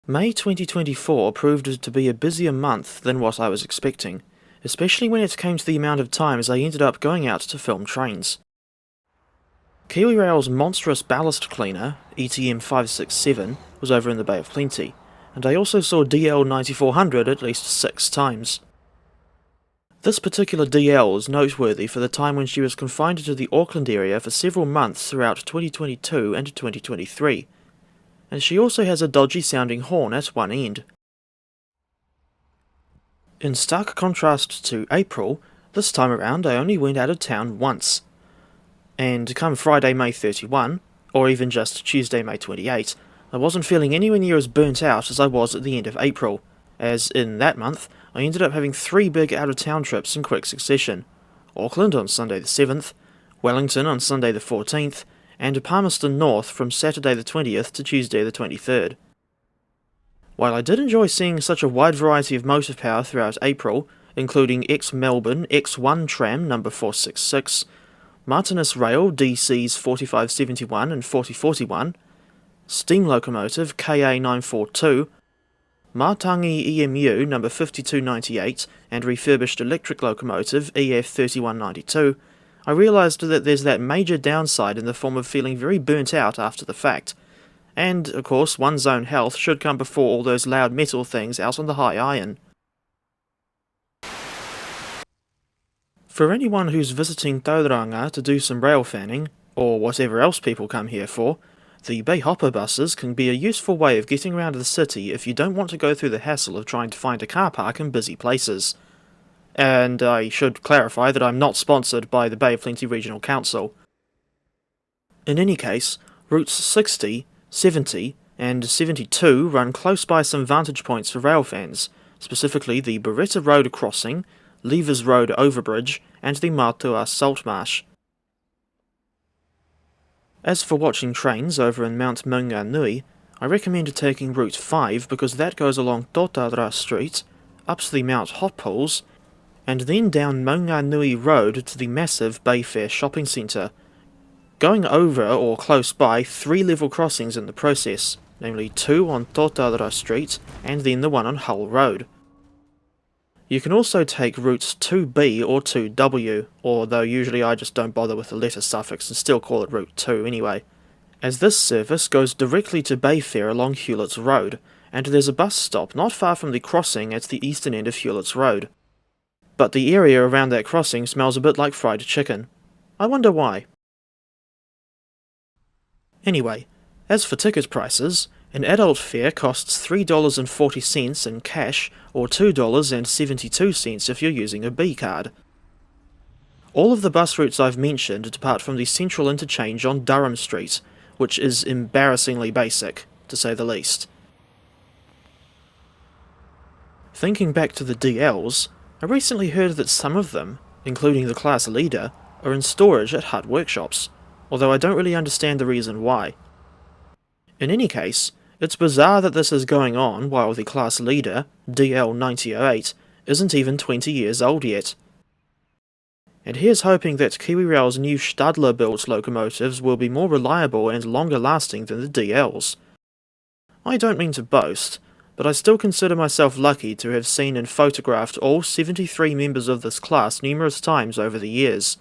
May 2024 proved to be a busier month than what I was expecting, especially when it came to the amount of times I ended up going out to film trains. KiwiRail's monstrous ballast cleaner, ETM 567, was over in the Bay of Plenty, and I also saw DL 9400 at least 6 times. This particular DL is noteworthy for the time when she was confined to the Auckland area for several months throughout 2022 and 2023, and she also has a dodgy sounding horn at one end. In stark contrast to April, this time around I only went out of town once, and come Friday, May 31, or even just Tuesday, May 28, I wasn't feeling anywhere near as burnt out as I was at the end of April, as in that month I ended up having 3 big out-of-town trips in quick succession: Auckland on Sunday the 7th, Wellington on Sunday the 14th, and Palmerston North from Saturday the 20th to Tuesday the 23rd. While I did enjoy seeing such a wide variety of motive power throughout April, including ex-Melbourne X1 tram number 466, Martinus Rail DCs 4571 and 4041, steam locomotive KA942, Matangi EMU number 5298 and refurbished electric locomotive EF3192, I realised that there's that major downside in the form of feeling very burnt out after the fact. And, of course, one's own health should come before all those loud metal things out on the high iron. For anyone who's visiting Tauranga to do some rail fanning, or whatever else people come here for, the Bayhopper buses can be a useful way of getting around the city if you don't want to go through the hassle of trying to find a car park in busy places. And I should clarify that I'm not sponsored by the Bay of Plenty Regional Council. In any case, routes 60, 70 and 72 run close by some vantage points for rail fans, specifically the Beretta Road crossing, Levers Road overbridge and the Matua Salt Marsh. As for watching trains over in Mount Maunganui, I recommend taking Route 5 because that goes along Totara Street, up to the Mount Hot Pools, and then down Maunganui Road to the massive Bayfair shopping centre, going over or close by 3 level crossings in the process, namely 2 on Totara Street and then the one on Hull Road. You can also take routes 2B or 2W, although usually I just don't bother with the letter suffix and still call it Route 2 anyway, as this service goes directly to Bayfair along Hewlett's Road, and there's a bus stop not far from the crossing at the eastern end of Hewlett's Road. But the area around that crossing smells a bit like fried chicken. I wonder why. Anyway, as for ticket prices, an adult fare costs $3.40 in cash or $2.72 if you're using a B card. All of the bus routes I've mentioned depart from the central interchange on Durham Street, which is embarrassingly basic, to say the least. Thinking back to the DLs, I recently heard that some of them, including the class leader, are in storage at HUD workshops, although I don't really understand the reason why. In any case, it's bizarre that this is going on while the class leader, DL9008, isn't even 20 years old yet. And here's hoping that KiwiRail's new Stadler-built locomotives will be more reliable and longer lasting than the DLs. I don't mean to boast, but I still consider myself lucky to have seen and photographed all 73 members of this class numerous times over the years.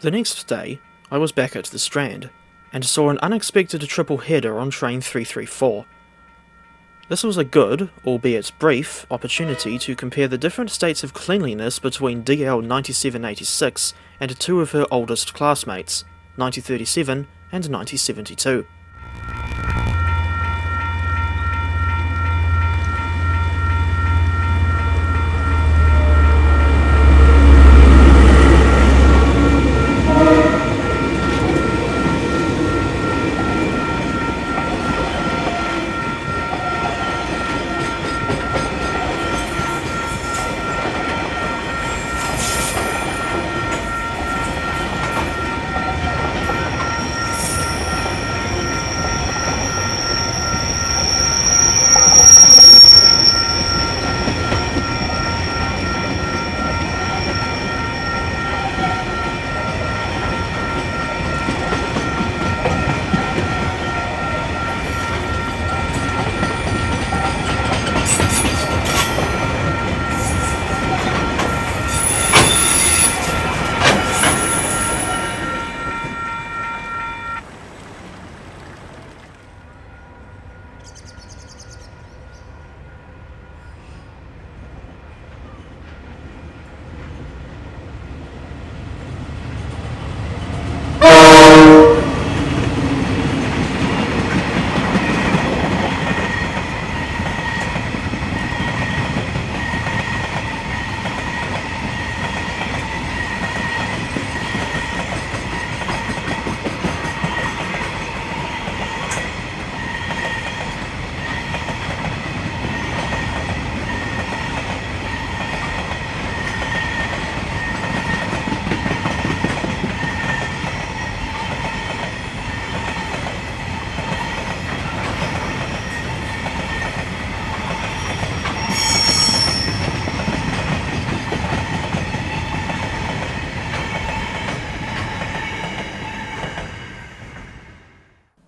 The next day, I was back at the Strand, and saw an unexpected triple header on train 334. This was a good, albeit brief, opportunity to compare the different states of cleanliness between DL 9786 and two of her oldest classmates, 9037 and 9072.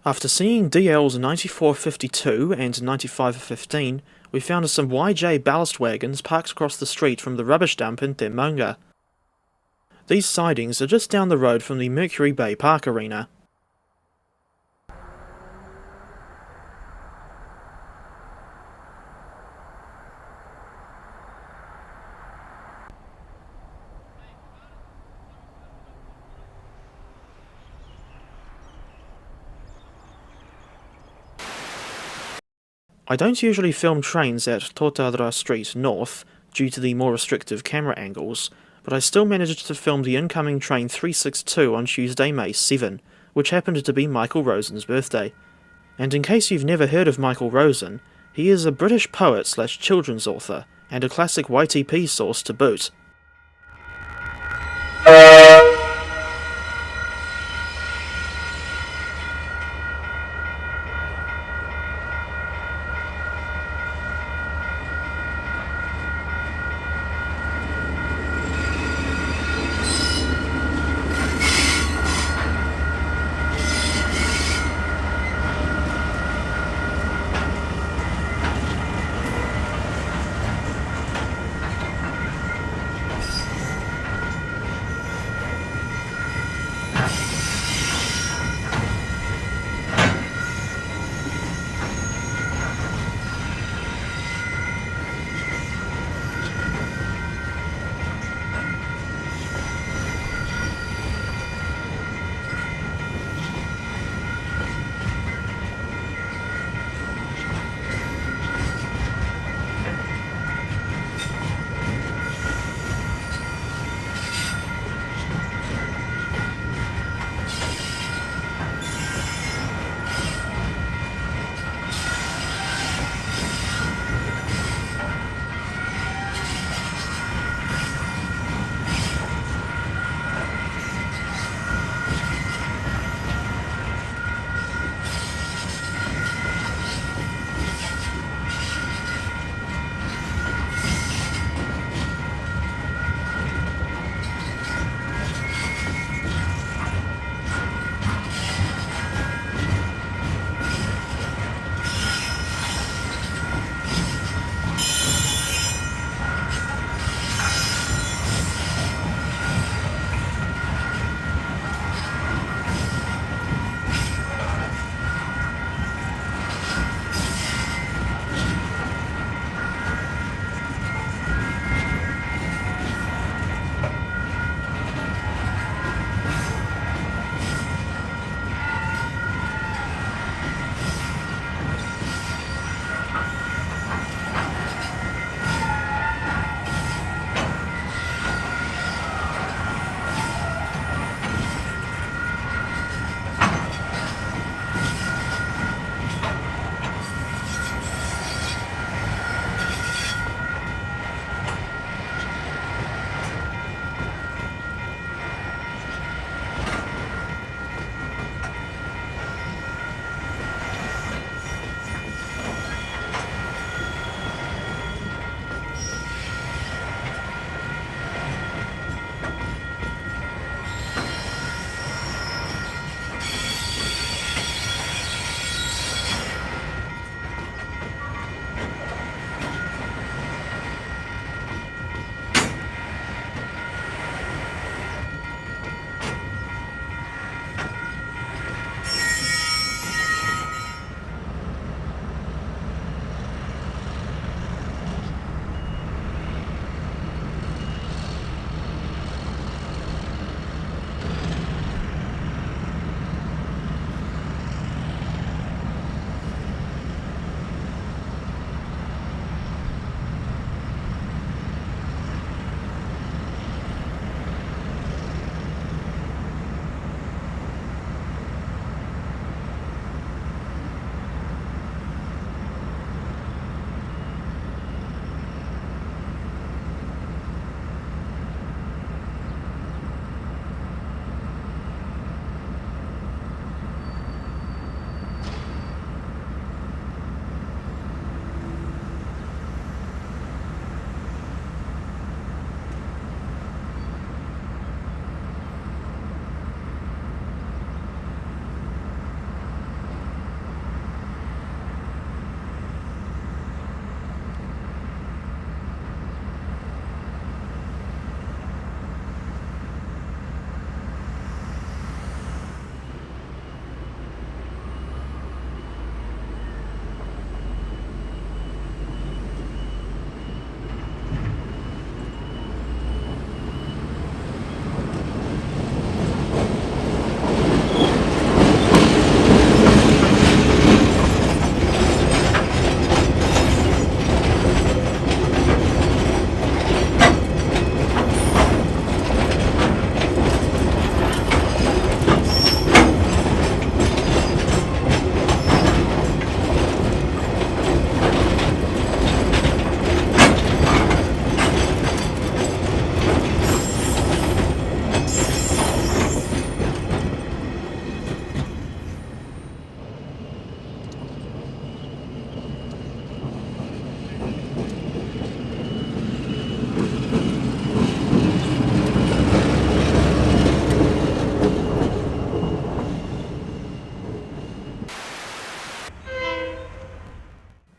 After seeing DL's 9452 and 9515, we found some YJ ballast wagons parked across the street from the rubbish dump in Te Maunga. These sidings are just down the road from the Mercury Bay Park Arena. I don't usually film trains at Totara Street North due to the more restrictive camera angles, but I still managed to film the incoming train 362 on Tuesday, May 7, which happened to be Michael Rosen's birthday. And in case you've never heard of Michael Rosen, he is a British poet slash children's author, and a classic YTP source to boot.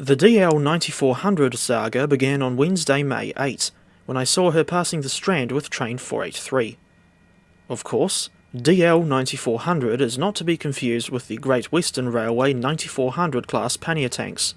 The DL9400 saga began on Wednesday, May 8, when I saw her passing the Strand with train 483. Of course, DL9400 is not to be confused with the Great Western Railway 9400 class pannier tanks.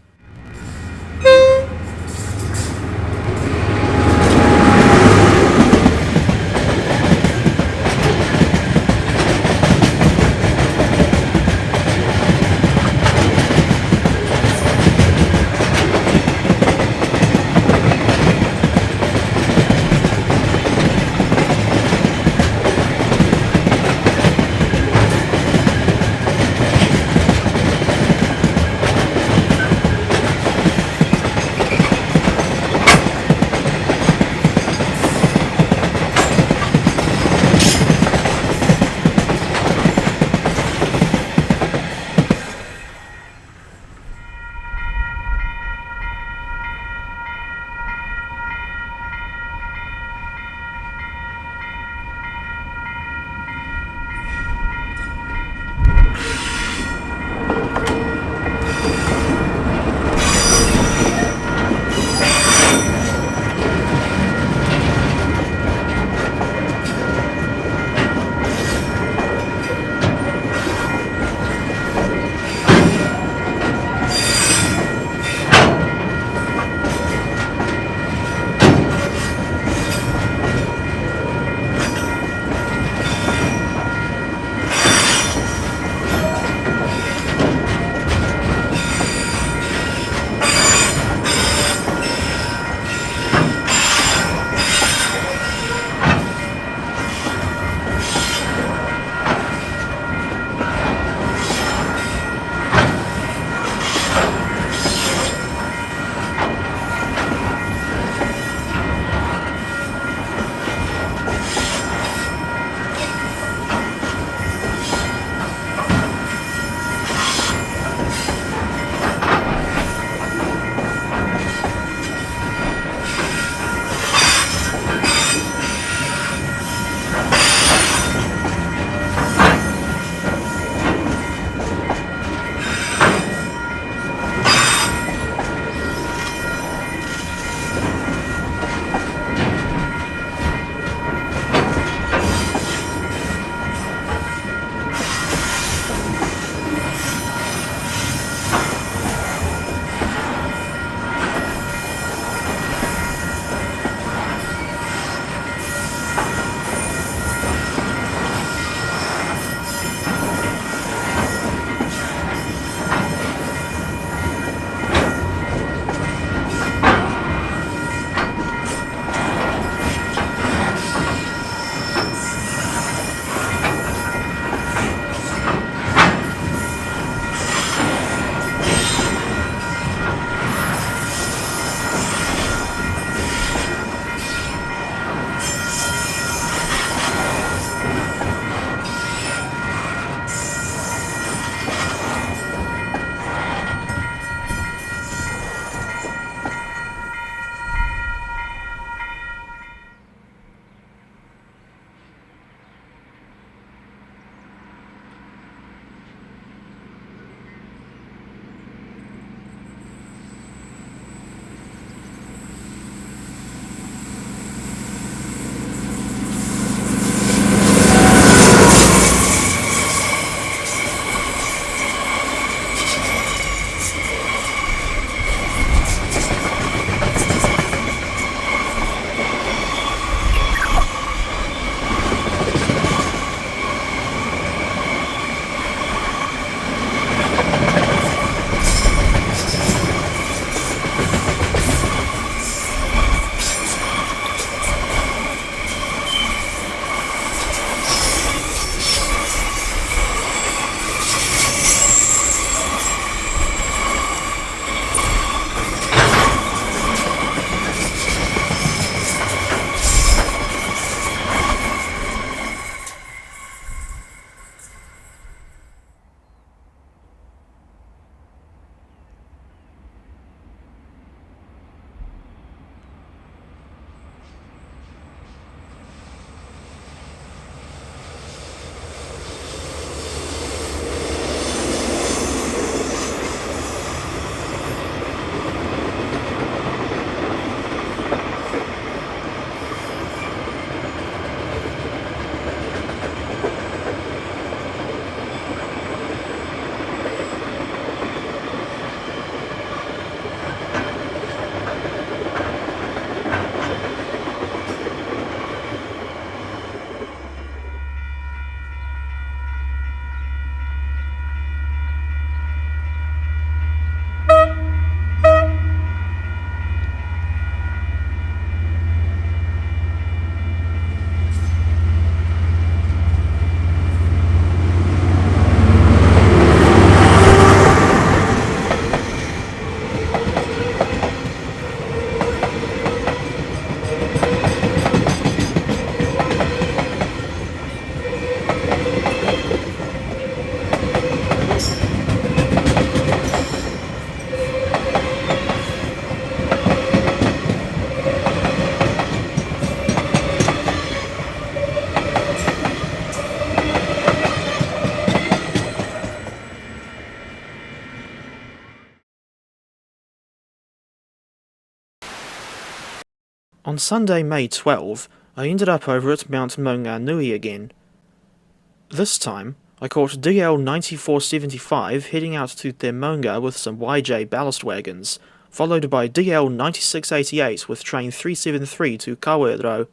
On Sunday, May 12, I ended up over at Mount Maunganui again. This time, I caught DL 9475 heading out to Te Maunga with some YJ ballast wagons, followed by DL 9688 with train 373 to Kawero.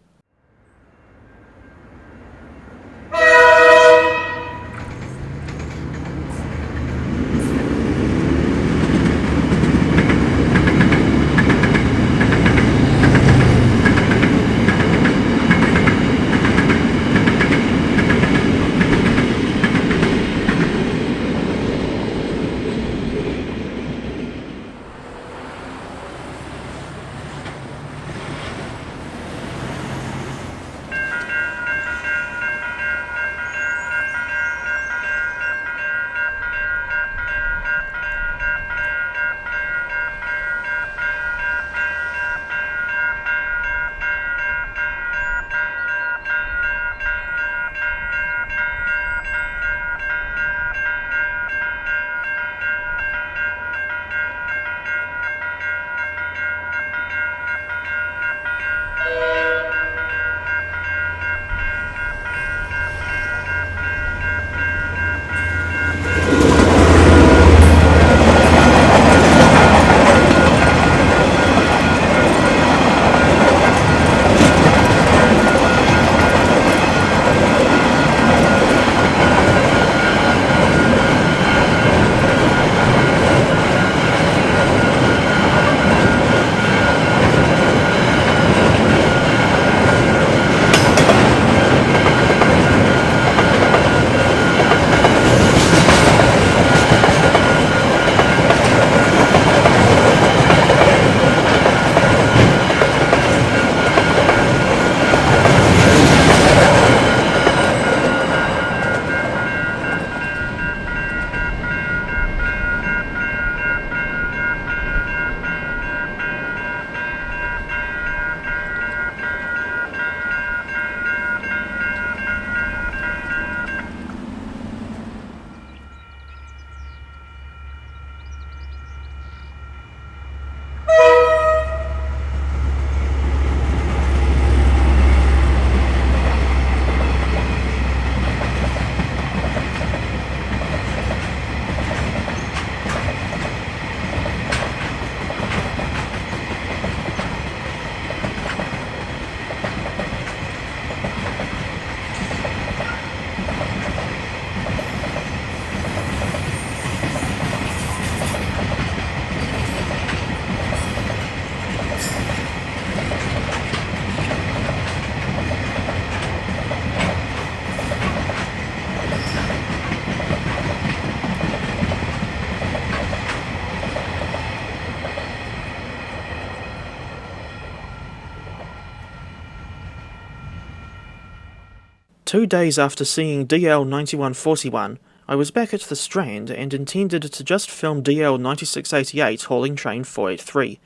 Two days after seeing DL 9141, I was back at the Strand and intended to just film DL 9688 hauling train 483,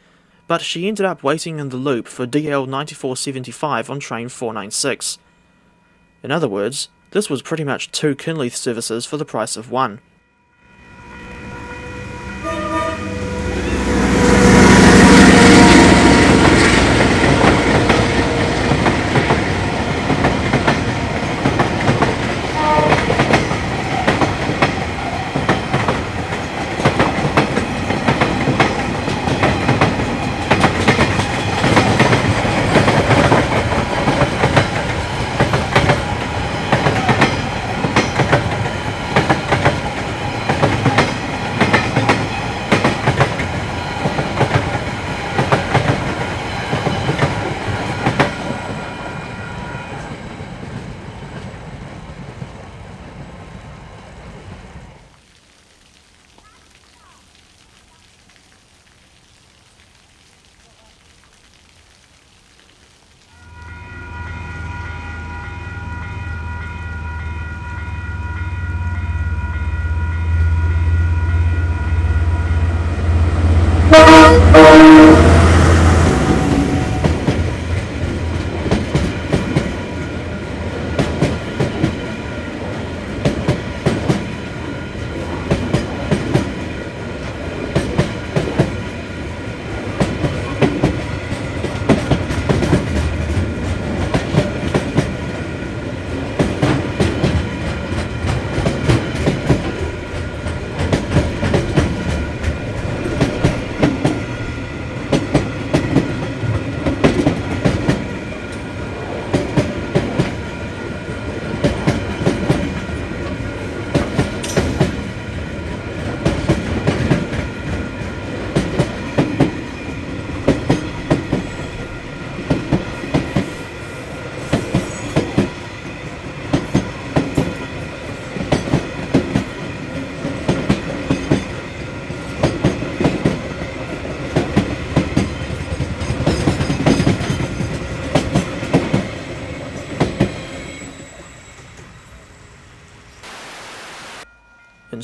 but she ended up waiting in the loop for DL 9475 on train 496. In other words, this was pretty much two Kinleith services for the price of one.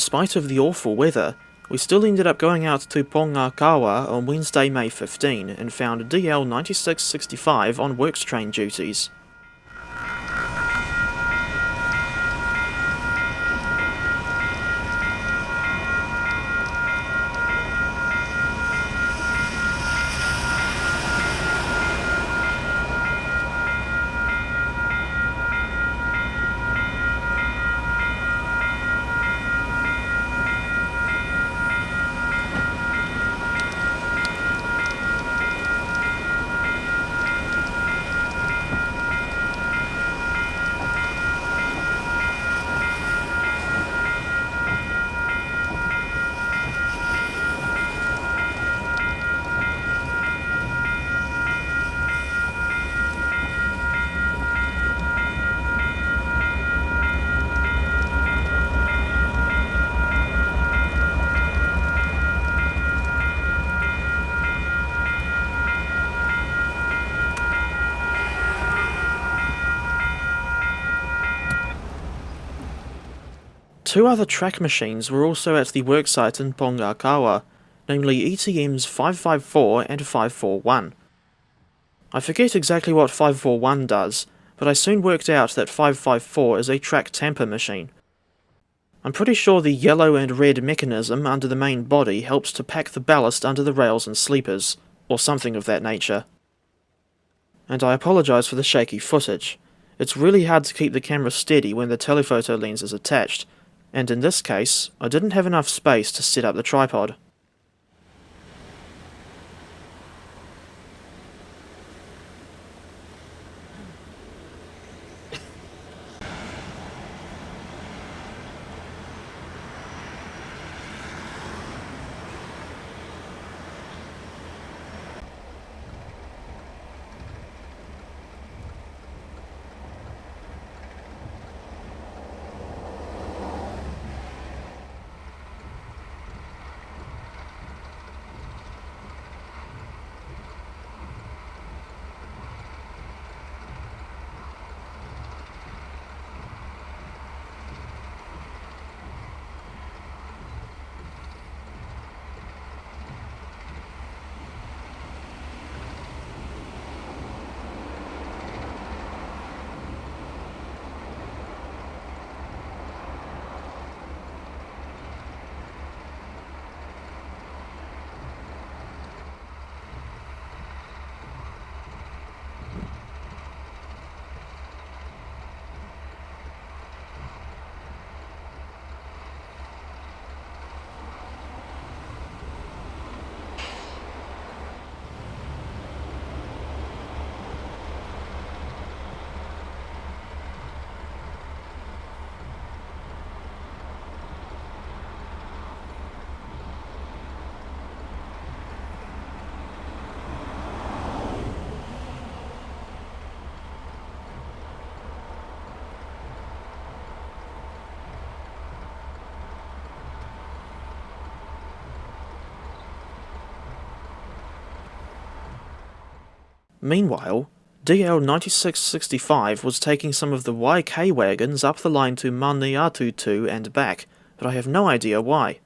spite of the awful weather, we still ended up going out to Pongakawa on Wednesday, May 15 and found DL 9665 on works train duties. Two other track machines were also at the worksite in Pongakawa, namely ETM's 554 and 541. I forget exactly what 541 does, but I soon worked out that 554 is a track tamper machine. I'm pretty sure the yellow and red mechanism under the main body helps to pack the ballast under the rails and sleepers, or something of that nature. And I apologise for the shaky footage. It's really hard to keep the camera steady when the telephoto lens is attached, and in this case, I didn't have enough space to set up the tripod. Meanwhile, DL 9665 was taking some of the YK wagons up the line to Maniatu 2 and back, but I have no idea why.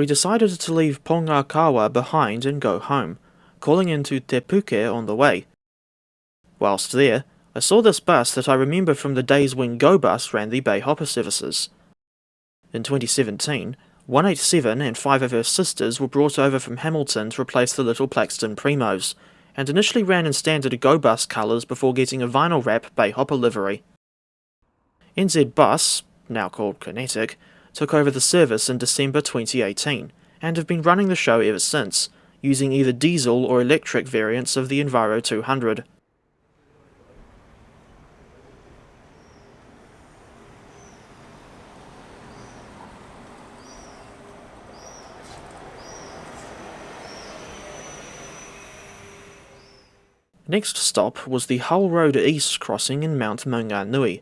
we decided to leave Pongakawa behind and go home, calling into Te Puke on the way. Whilst there, I saw this bus that I remember from the days when Go Bus ran the Bayhopper services. In 2017, 187 and 5 of her sisters were brought over from Hamilton to replace the Little Plaxton Primos, and initially ran in standard Go Bus colours before getting a vinyl wrap Bayhopper livery. NZ Bus, now called Kinetic, took over the service in December 2018, and have been running the show ever since, using either diesel or electric variants of the Enviro 200. Next stop was the Hull Road East crossing in Mount Maunganui.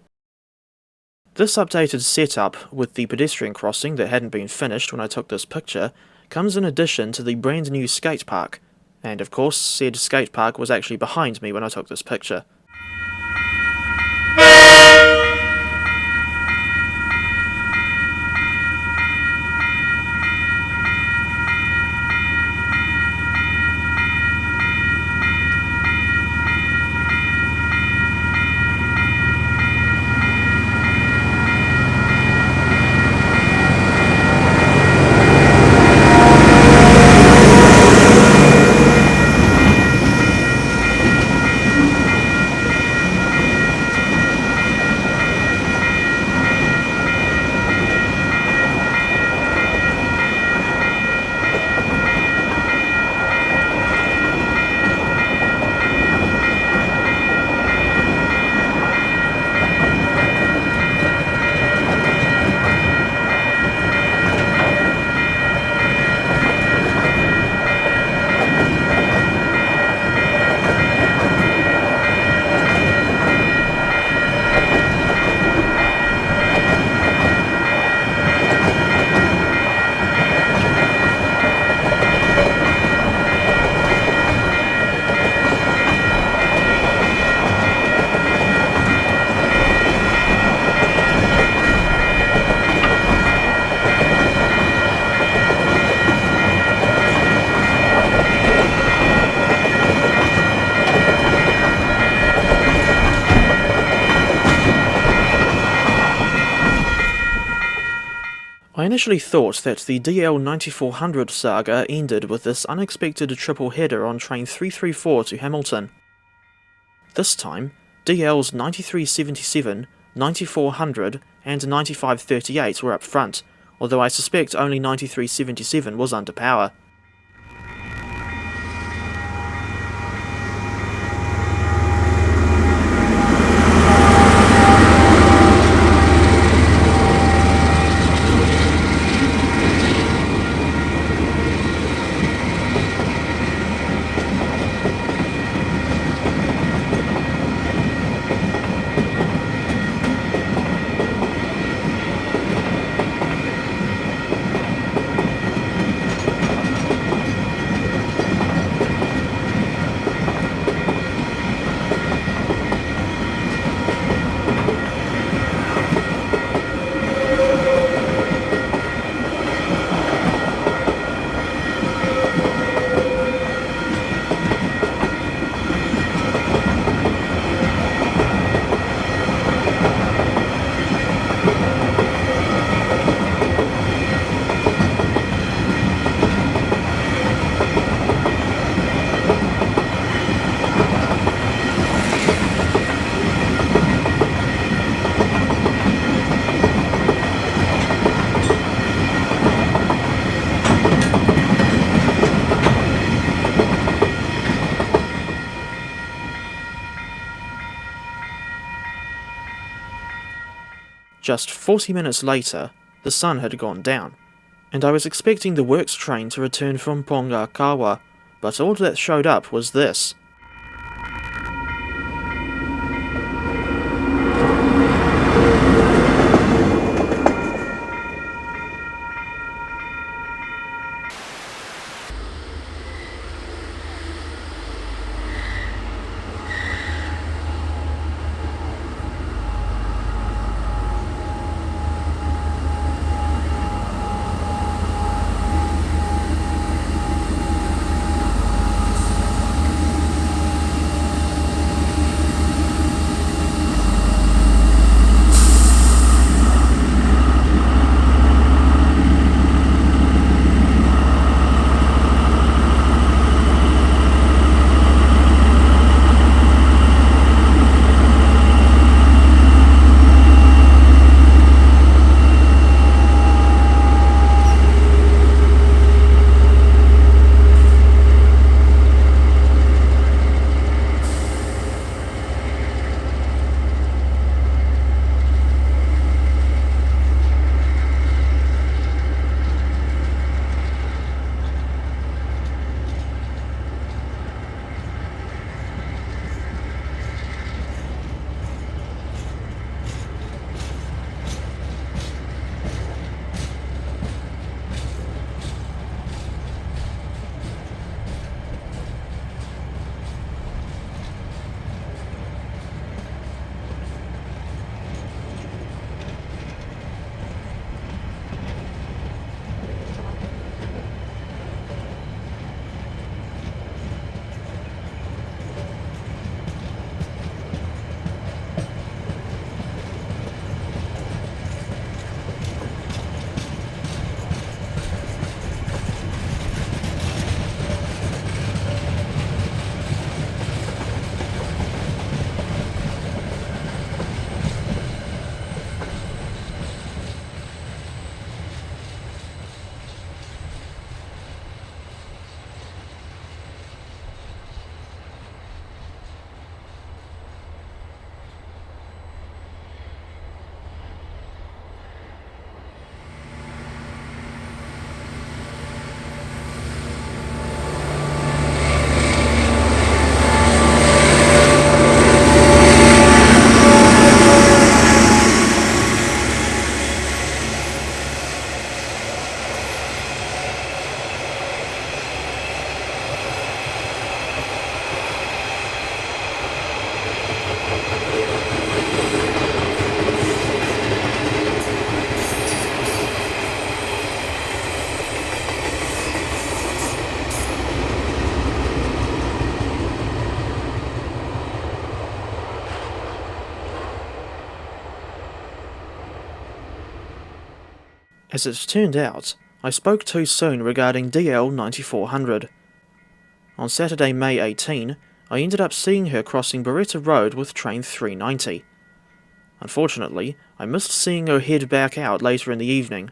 This updated setup, with the pedestrian crossing that hadn't been finished when I took this picture, comes in addition to the brand new skate park, and of course said skate park was actually behind me when I took this picture. I initially thought that the DL9400 saga ended with this unexpected triple header on train 334 to Hamilton. This time, DLs 9377, 9400 and 9538 were up front, although I suspect only 9377 was under power. Just 40 minutes later, the sun had gone down, and I was expecting the works train to return from Pongakawa, but all that showed up was this. As it turned out, I spoke too soon regarding DL 9400. On Saturday, May 18, I ended up seeing her crossing Beretta Road with train 390. Unfortunately, I missed seeing her head back out later in the evening.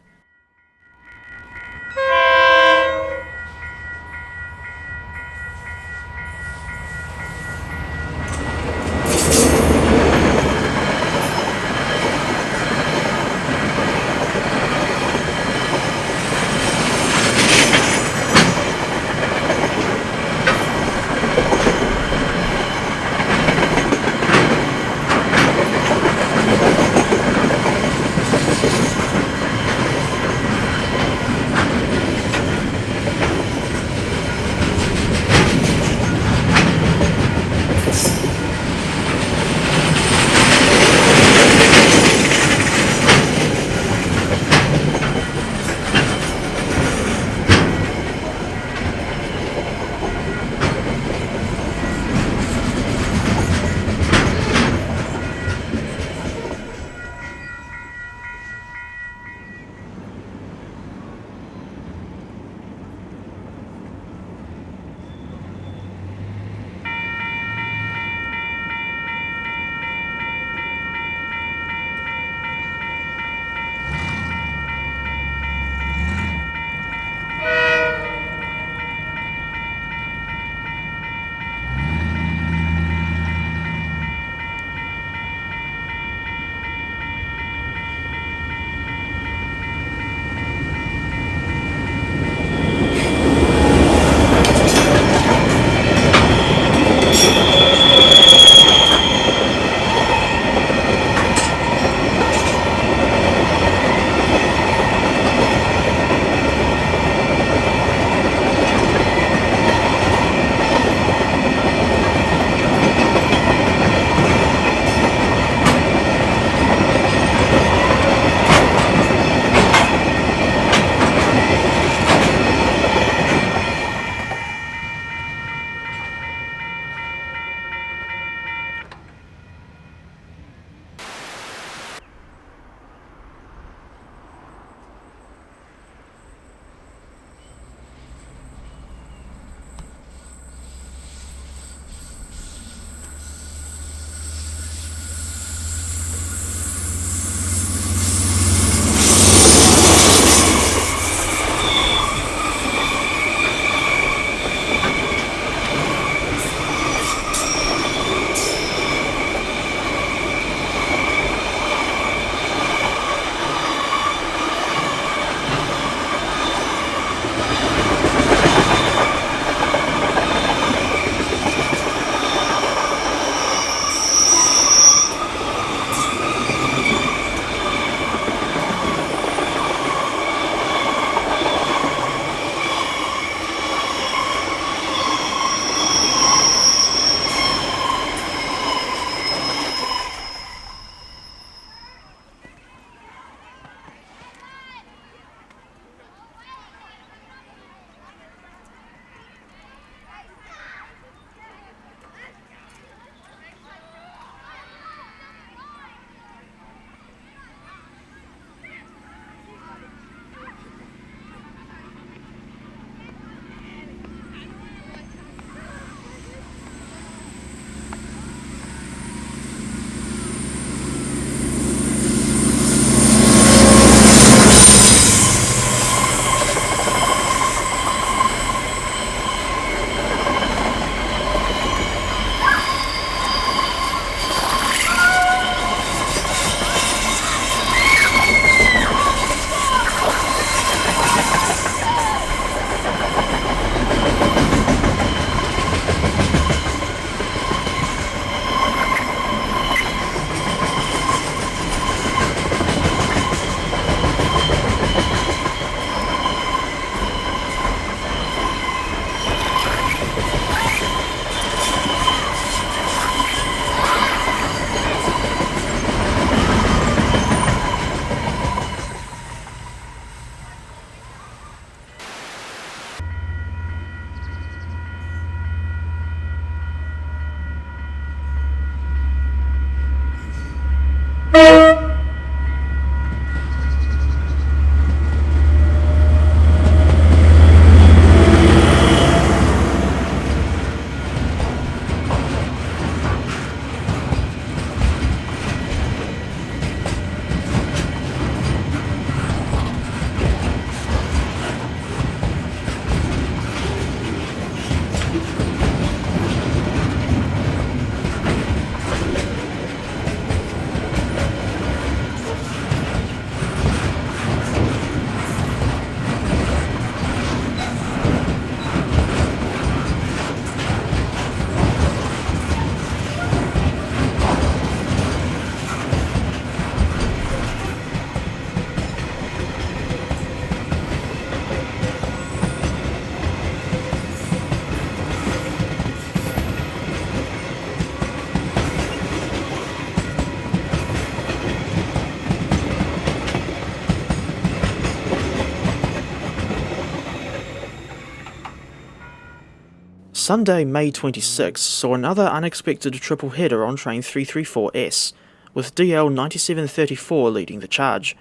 Sunday, May 26 saw another unexpected triple header on train 334S, with DL 9734 leading the charge.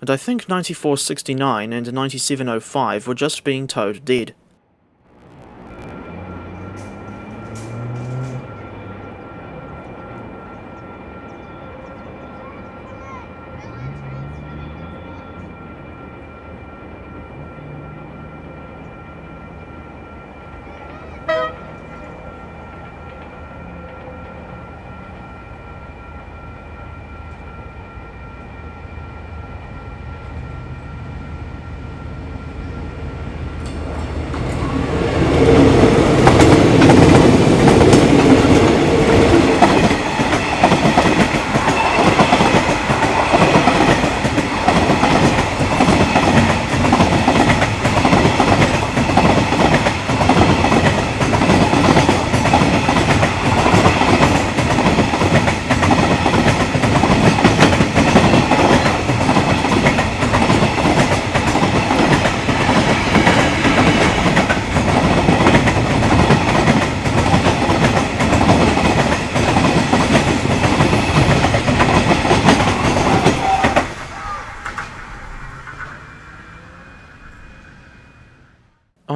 And I think 9469 and 9705 were just being towed dead.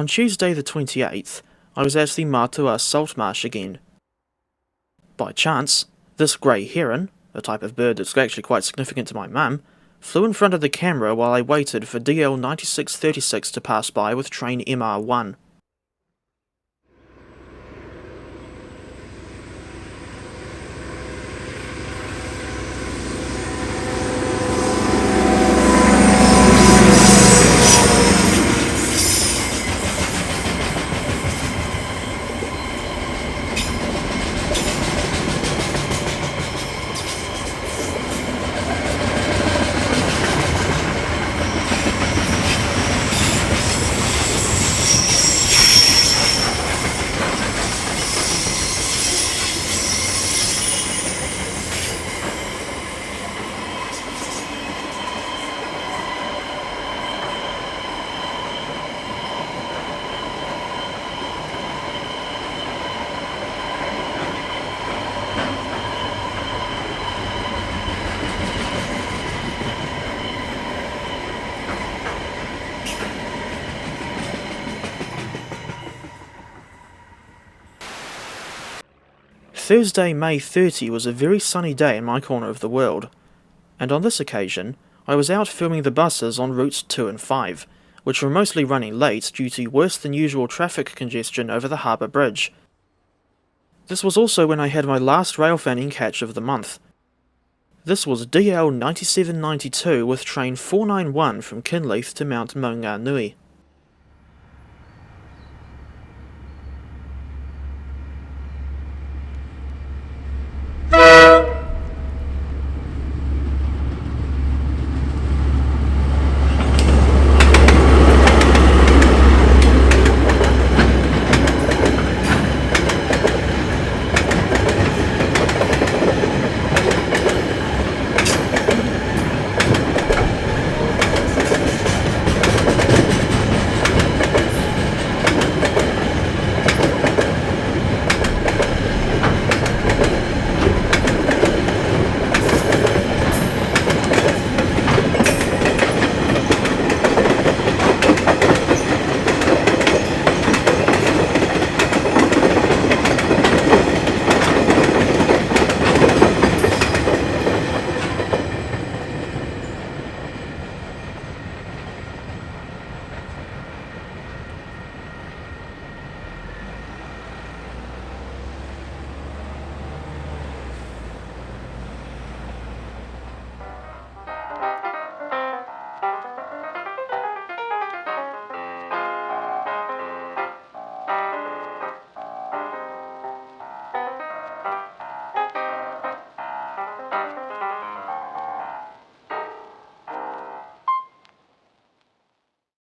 On Tuesday the 28th, I was at the Matua salt marsh again. By chance, this grey heron, a type of bird that's actually quite significant to my mum, flew in front of the camera while I waited for DL 9636 to pass by with train MR1. Thursday, May 30 was a very sunny day in my corner of the world, and on this occasion I was out filming the buses on routes 2 and 5, which were mostly running late due to worse than usual traffic congestion over the harbour bridge. This was also when I had my last rail fanning catch of the month. This was DL 9792 with train 491 from Kinleith to Mount Maunganui.